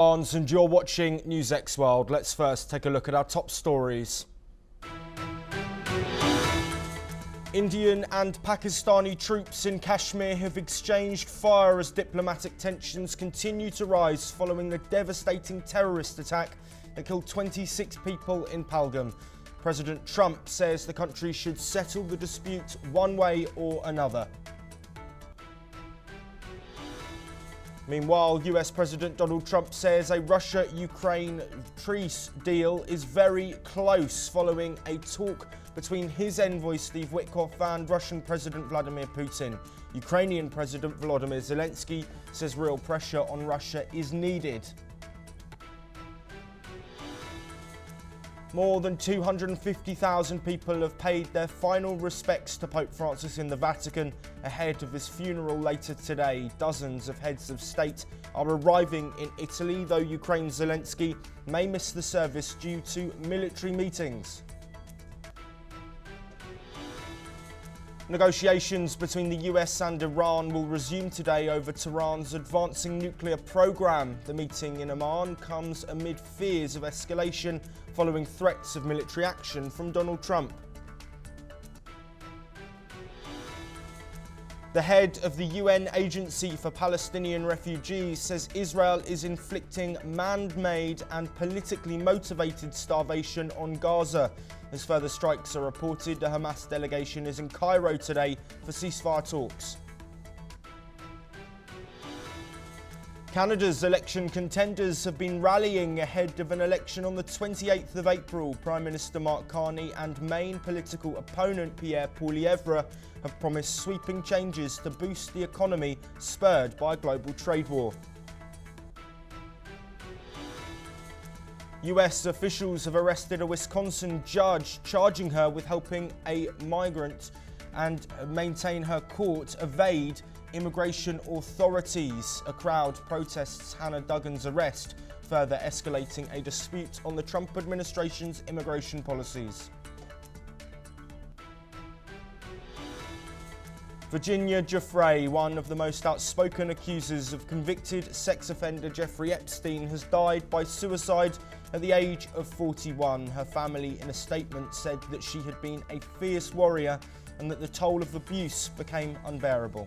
And you're watching NewsX World. Let's first take a look at our top stories. Indian and Pakistani troops in Kashmir have exchanged fire as diplomatic tensions continue to rise following a devastating terrorist attack that killed 26 people in Pahalgam. President Trump says the country should settle the dispute one way or another. Meanwhile, US President Donald Trump says a Russia-Ukraine peace deal is very close following a talk between his envoy Steve Witkoff and Russian President Vladimir Putin. Ukrainian President Volodymyr Zelensky says real pressure on Russia is needed. More than 250,000 people have paid their final respects to Pope Francis in the Vatican ahead of his funeral later today. Dozens of heads of state are arriving in Italy, though Ukraine's Zelensky may miss the service due to military meetings. Negotiations between the US and Iran will resume today over Tehran's advancing nuclear program. The meeting in Amman comes amid fears of escalation following threats of military action from Donald Trump. The head of the UN Agency for Palestinian Refugees says Israel is inflicting man-made and politically motivated starvation on Gaza. As further strikes are reported, the Hamas delegation is in Cairo today for ceasefire talks. Canada's election contenders have been rallying ahead of an election on the 28th of April. Prime Minister Mark Carney and main political opponent Pierre Poilievre have promised sweeping changes to boost the economy spurred by a global trade war. US officials have arrested a Wisconsin judge, charging her with helping a migrant and maintain her court evade immigration authorities. A crowd protests Hannah Duggan's arrest, further escalating a dispute on the Trump administration's immigration policies. Virginia Giuffre, one of the most outspoken accusers of convicted sex offender Jeffrey Epstein, has died by suicide at the age of 41. Her family, in a statement, said that she had been a fierce warrior and that the toll of abuse became unbearable.